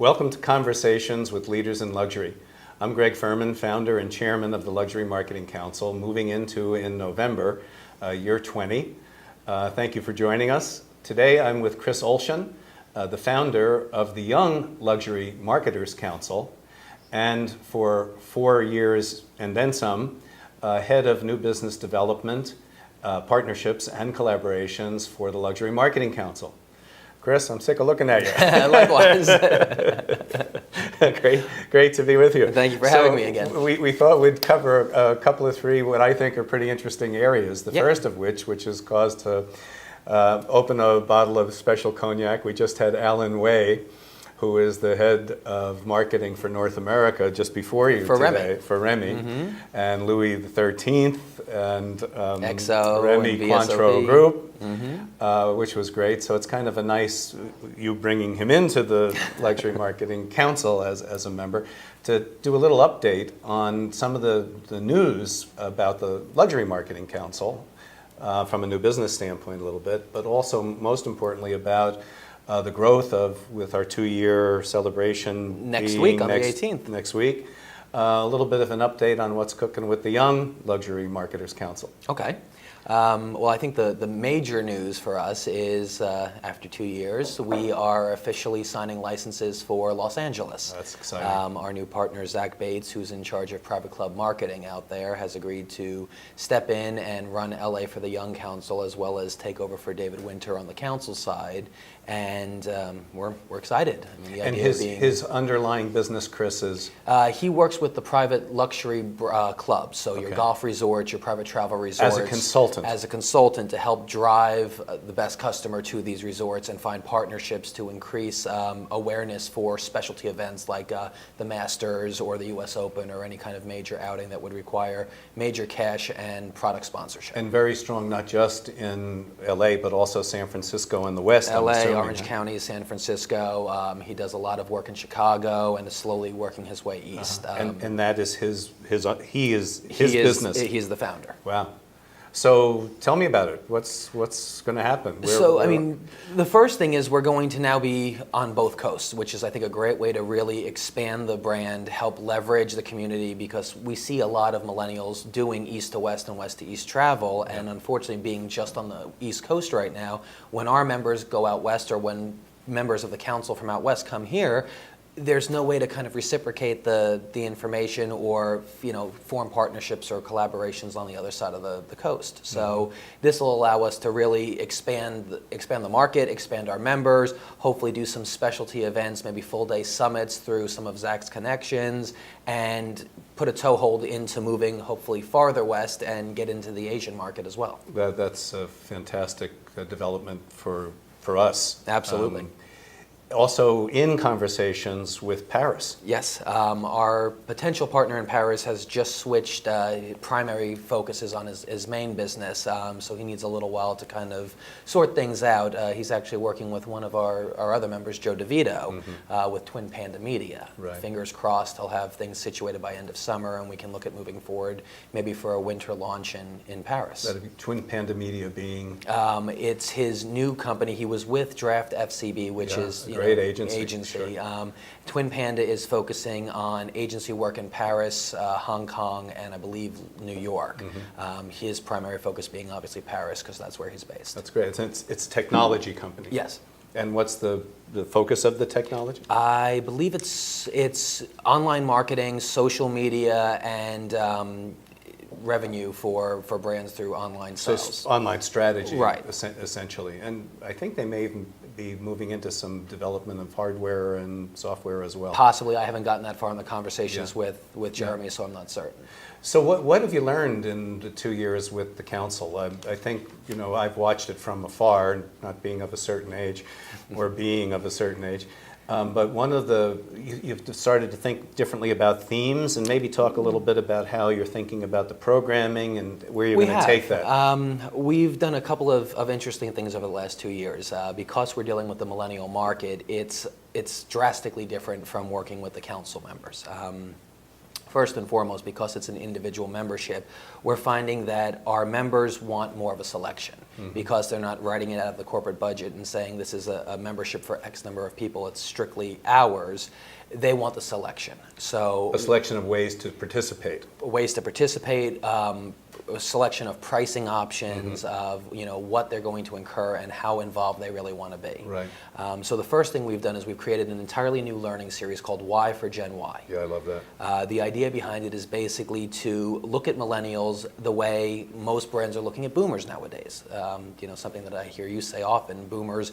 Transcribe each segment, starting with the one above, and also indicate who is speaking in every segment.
Speaker 1: Welcome to Conversations with Leaders in Luxury. I'm Greg Furman, founder and chairman of the Luxury Marketing Council, moving into, in November, year 20. Thank you for joining us. Today I'm with Chris Olshan, the founder of the Young Luxury Marketers Council, and for 4 years and then some, head of new business development, partnerships and collaborations for the Luxury Marketing Council. Chris, I'm sick of looking at you.
Speaker 2: Likewise.
Speaker 1: Great to be with you.
Speaker 2: Thank you for having me again.
Speaker 1: We thought we'd cover a couple of three what I think are pretty interesting areas. The first of which is cause to open a bottle of special cognac. We just had Alan Way, who is the head of marketing for North America, just before you today, for Remy, and Louis XIII, and
Speaker 2: XO,
Speaker 1: Remy
Speaker 2: and
Speaker 1: Cointreau Group, which was great. So it's kind of a nice, you bringing him into the Luxury Marketing Council as a member, to do a little update on some of the news about the Luxury Marketing Council from a new business standpoint a little bit, but also most importantly about the growth with our 2-year celebration
Speaker 2: next week on the 18th.
Speaker 1: Next week. A little bit of an update on what's cooking with the Young Luxury Marketers Council.
Speaker 2: Okay. Well, I think the major news for us is after 2 years, we are officially signing licenses for Los Angeles.
Speaker 1: That's exciting.
Speaker 2: Our new partner, Zach Bates, who's in charge of private club marketing out there, has agreed to step in and run LA for the Young Council, as well as take over for David Winter on the council side. And we're excited. I mean, the
Speaker 1: and
Speaker 2: idea
Speaker 1: his underlying business, Chris, is?
Speaker 2: He works with the private luxury clubs, so your golf resorts, your private travel resorts.
Speaker 1: As a consultant.
Speaker 2: As a consultant to help drive the best customer to these resorts and find partnerships to increase awareness for specialty events like the Masters or the US Open or any kind of major outing that would require major cash and product sponsorship.
Speaker 1: And very strong, not just in LA, but also San Francisco and the West.
Speaker 2: LA, Orange County, San Francisco. He does a lot of work in Chicago and is slowly working his way east.
Speaker 1: And that is his business.
Speaker 2: He's the founder.
Speaker 1: Wow. So tell me about it. What's going to happen?
Speaker 2: I mean, the first thing is we're going to now be on both coasts, which is, I think, a great way to really expand the brand, help leverage the community, because we see a lot of millennials doing east to west and west to east travel, and unfortunately being just on the East Coast right now, when our members go out west or when members of the council from out west come here, there's no way to kind of reciprocate the information or form partnerships or collaborations on the other side of the coast. So this will allow us to really expand the market, expand our members, hopefully do some specialty events, maybe full-day summits through some of Zach's connections, and put a toehold into moving hopefully farther west and get into the Asian market as well.
Speaker 1: That's a fantastic development for us.
Speaker 2: Absolutely.
Speaker 1: Also in conversations with Paris.
Speaker 2: Yes, our potential partner in Paris has just switched primary focuses on his main business, so he needs a little while to kind of sort things out. He's actually working with one of our other members, Joe DeVito, with Twin Panda Media.
Speaker 1: Right.
Speaker 2: Fingers crossed he'll have things situated by end of summer and we can look at moving forward maybe for a winter launch in Paris.
Speaker 1: That'd be Twin Panda Media being?
Speaker 2: It's his new company. He was with Draft FCB, which is
Speaker 1: great agency.
Speaker 2: Sure. Twin Panda is focusing on agency work in Paris, Hong Kong, and I believe New York. His primary focus being obviously Paris, because that's where he's based.
Speaker 1: That's great. It's a technology company.
Speaker 2: Yes.
Speaker 1: And what's the focus of the technology?
Speaker 2: I believe it's online marketing, social media, and revenue for brands through online sales.
Speaker 1: So online strategy,
Speaker 2: right?
Speaker 1: Essentially, and I think they may even be moving into some development of hardware and software as well.
Speaker 2: Possibly. I haven't gotten that far in the conversations with Jeremy, so I'm not certain.
Speaker 1: So what have you learned in the 2 years with the council? I think, I've watched it from afar, not being of a certain age, or being of a certain age. But you've started to think differently about themes, and maybe talk a little bit about how you're thinking about the programming and where you're going to take that.
Speaker 2: We've done a couple of interesting things over the last 2 years. Because we're dealing with the millennial market, it's drastically different from working with the council members. First and foremost, because it's an individual membership, we're finding that our members want more of a selection because they're not writing it out of the corporate budget and saying this is a membership for X number of people, it's strictly ours. They want the selection. So
Speaker 1: A selection of ways to participate.
Speaker 2: ways to participate, a selection of pricing options, of what they're going to incur and how involved they really want to be.
Speaker 1: Right.
Speaker 2: So the first thing we've done is we've created an entirely new learning series called Y for Gen Y.
Speaker 1: Yeah, I love that.
Speaker 2: The idea behind it is basically to look at millennials the way most brands are looking at boomers nowadays. Something that I hear you say often, boomers,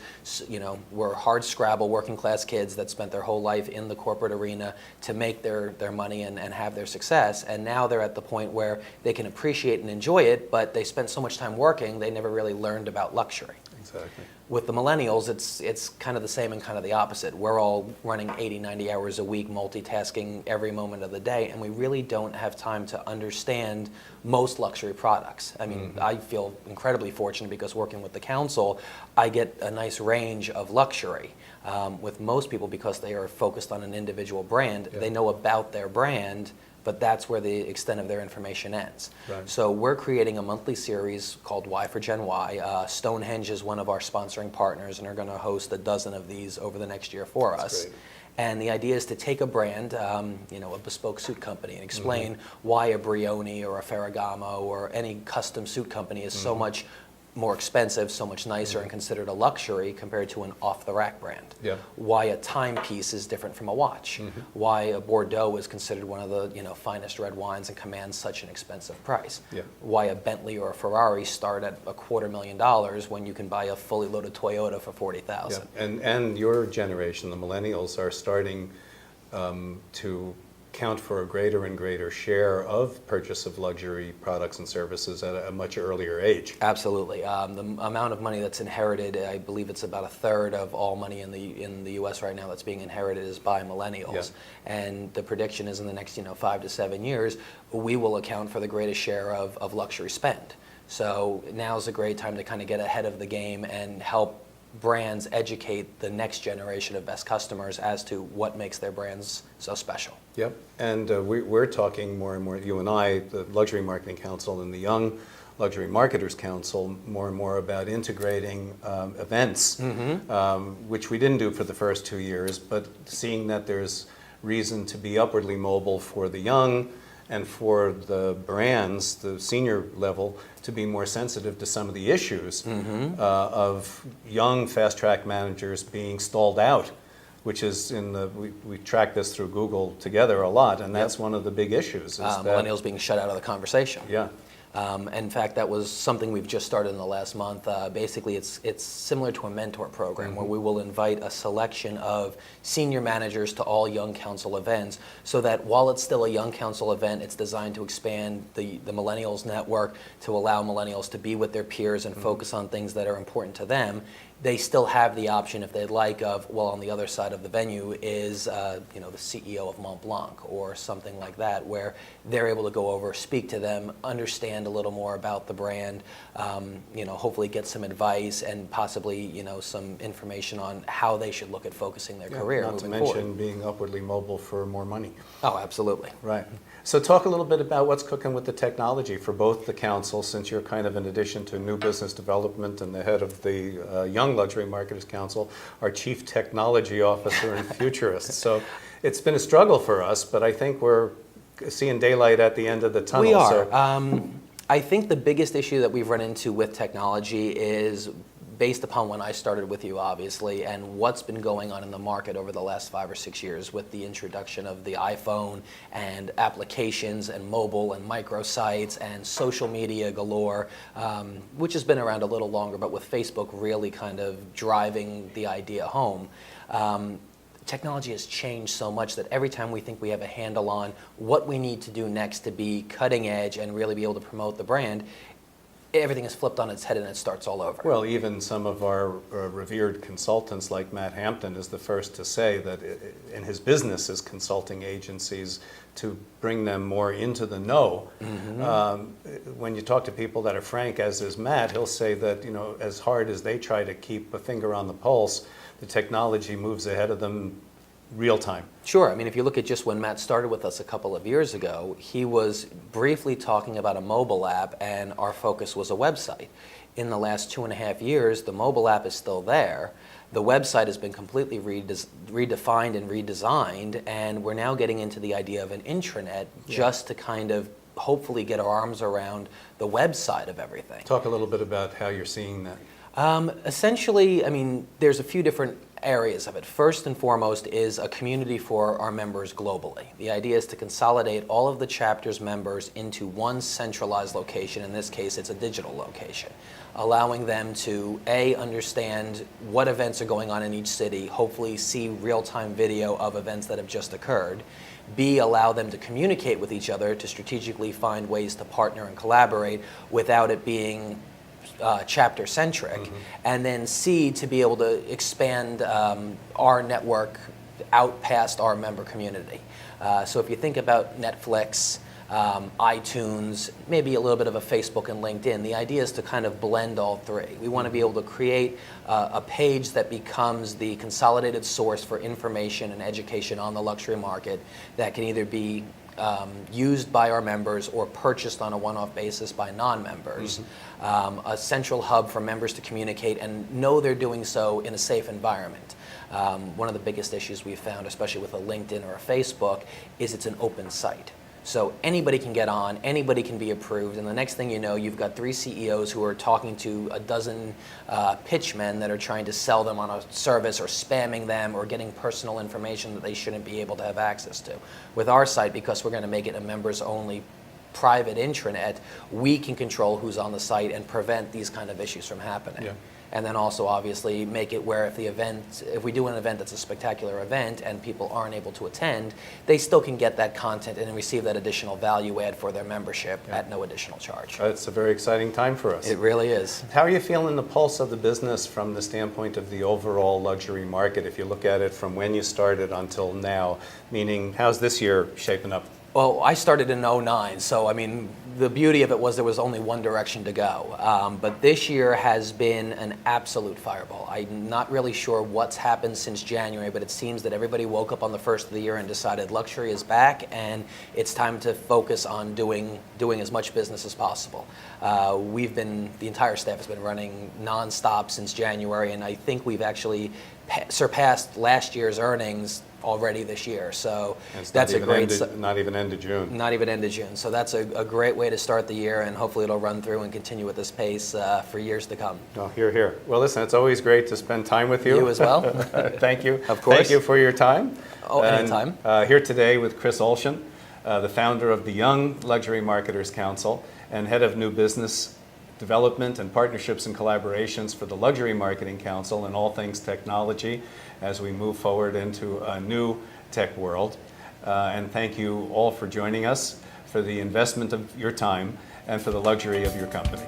Speaker 2: were hard scrabble working class kids that spent their whole life in the corporate arena to make their money and have their success. And now they're at the point where they can appreciate and enjoy it, but they spent so much time working, they never really learned about luxury.
Speaker 1: Exactly.
Speaker 2: With the millennials, it's kind of the same and kind of the opposite. We're all running 80, 90 hours a week, multitasking every moment of the day, and we really don't have time to understand most luxury products. I mean, I feel incredibly fortunate because working with the council, I get a nice range of luxury. With most people, because they are focused on an individual brand, they know about their brand, but that's where the extent of their information ends.
Speaker 1: Right.
Speaker 2: So we're creating a monthly series called Y for Gen Y. Stonehenge is one of our sponsoring partners and are going to host a dozen of these over the next year for us.
Speaker 1: Great.
Speaker 2: And the idea is to take a brand, a bespoke suit company, and explain why a Brioni or a Ferragamo or any custom suit company is so much more expensive, so much nicer, and considered a luxury compared to an off-the-rack brand.
Speaker 1: Yeah.
Speaker 2: Why a timepiece is different from a watch. Why a Bordeaux is considered one of the finest red wines and commands such an expensive price.
Speaker 1: Yeah.
Speaker 2: Why a Bentley or a Ferrari start at $250,000 when you can buy a fully loaded Toyota for $40,000.
Speaker 1: Yeah. And your generation, the millennials, are starting to count for a greater and greater share of purchase of luxury products and services at a much earlier age.
Speaker 2: Absolutely. The amount of money that's inherited, I believe it's about a third of all money in the U.S. right now that's being inherited is by millennials.
Speaker 1: Yeah.
Speaker 2: And the prediction is in the next 5 to 7 years, we will account for the greatest share of luxury spend. So now's a great time to kind of get ahead of the game and help brands educate the next generation of best customers as to what makes their brands so special.
Speaker 1: Yep, and we're talking more and more, you and I, the Luxury Marketing Council and the Young Luxury Marketers Council, more and more about integrating events, which we didn't do for the first 2 years, but seeing that there's reason to be upwardly mobile for the young and for the brands, the senior level, to be more sensitive to some of the issues of young fast-track managers being stalled out, which is we track this through Google together a lot, and that's one of the big issues. Is
Speaker 2: Millennials being shut out of the conversation.
Speaker 1: Yeah.
Speaker 2: In fact, that was something we've just started in the last month. Basically, it's similar to a mentor program where we will invite a selection of senior managers to all Young Council events so that while it's still a Young Council event, it's designed to expand the Millennials network to allow Millennials to be with their peers and focus on things that are important to them. They still have the option, if they'd like, of, well, on the other side of the venue is, the CEO of Mont Blanc or something like that, where they're able to go over, speak to them, understand a little more about the brand, hopefully get some advice and possibly, some information on how they should look at focusing their career
Speaker 1: Not to
Speaker 2: moving
Speaker 1: mention
Speaker 2: forward.
Speaker 1: being upwardly mobile for more money.
Speaker 2: Oh, absolutely.
Speaker 1: Right. So talk a little bit about what's cooking with the technology for both the council, since you're kind of, in addition to new business development and the head of the Young Luxury Marketers Council, our chief technology officer and futurist. So it's been a struggle for us, but I think we're seeing daylight at the end of the tunnel.
Speaker 2: We are.
Speaker 1: So,
Speaker 2: I think the biggest issue that we've run into with technology is based upon when I started with you, obviously, and what's been going on in the market over the last 5 or 6 years with the introduction of the iPhone and applications and mobile and microsites and social media galore, which has been around a little longer, but with Facebook really kind of driving the idea home. Technology has changed so much that every time we think we have a handle on what we need to do next to be cutting edge and really be able to promote the brand, everything is flipped on its head and it starts all over.
Speaker 1: well, even some of our revered consultants like Matt Hampton is the first to say that in his business as consulting agencies to bring them more into the know. When you talk to people that are frank, as is Matt, he'll say that, as hard as they try to keep a finger on the pulse, the technology moves ahead of them real time.
Speaker 2: Sure. I mean, if you look at just when Matt started with us a couple of years ago, he was briefly talking about a mobile app, and our focus was a website. In the last 2.5 years, the mobile app is still there. The website has been completely redefined and redesigned, and we're now getting into the idea of an intranet just to kind of hopefully get our arms around the website of everything.
Speaker 1: Talk a little bit about how you're seeing that.
Speaker 2: Essentially, I mean, there's a few different areas of it. First and foremost is a community for our members globally. The idea is to consolidate all of the chapter's members into one centralized location. In this case, it's a digital location, allowing them to A, understand what events are going on in each city, hopefully see real-time video of events that have just occurred, B, allow them to communicate with each other to strategically find ways to partner and collaborate without it being chapter-centric, and then C, to be able to expand our network out past our member community. So if you think about Netflix, iTunes, maybe a little bit of a Facebook and LinkedIn, the idea is to kind of blend all three. We want to be able to create a page that becomes the consolidated source for information and education on the luxury market that can either be used by our members or purchased on a one-off basis by non-members. A central hub for members to communicate and know they're doing so in a safe environment. One of the biggest issues we've found, especially with a LinkedIn or a Facebook, is it's an open site. So anybody can get on, anybody can be approved, and the next thing you know, you've got 3 CEOs who are talking to a dozen pitchmen that are trying to sell them on a service or spamming them or getting personal information that they shouldn't be able to have access to. With our site, because we're going to make it a members-only private intranet, we can control who's on the site and prevent these kind of issues from happening.
Speaker 1: Yeah.
Speaker 2: And then also obviously make it where if we do an event that's a spectacular event and people aren't able to attend, they still can get that content and receive that additional value add for their membership at no additional charge.
Speaker 1: It's a very exciting time for us.
Speaker 2: It really is.
Speaker 1: How are you feeling the pulse of the business from the standpoint of the overall luxury market, if you look at it from when you started until now? Meaning, how's this year shaping up?
Speaker 2: Well, I started in '09, so I mean, the beauty of it was there was only one direction to go. But this year has been an absolute fireball. I'm not really sure what's happened since January, but it seems that everybody woke up on the first of the year and decided luxury is back, and it's time to focus on doing as much business as possible. The entire staff has been running nonstop since January, and I think we've actually surpassed last year's earnings already this year. So that's a great...
Speaker 1: Not even end of June.
Speaker 2: Not even end of June. So that's a great way to start the year, and hopefully it'll run through and continue at this pace for years to come.
Speaker 1: Oh, hear, hear. Well, listen, it's always great to spend time with you.
Speaker 2: You as well.
Speaker 1: Thank you.
Speaker 2: Of course.
Speaker 1: Thank you for your time.
Speaker 2: Oh, anytime.
Speaker 1: Here today with Chris Olshan, the founder of the Young Luxury Marketers Council and head of new business development and partnerships and collaborations for the Luxury Marketing Council and all things technology as we move forward into a new tech world. And thank you all for joining us, for the investment of your time, and for the luxury of your company.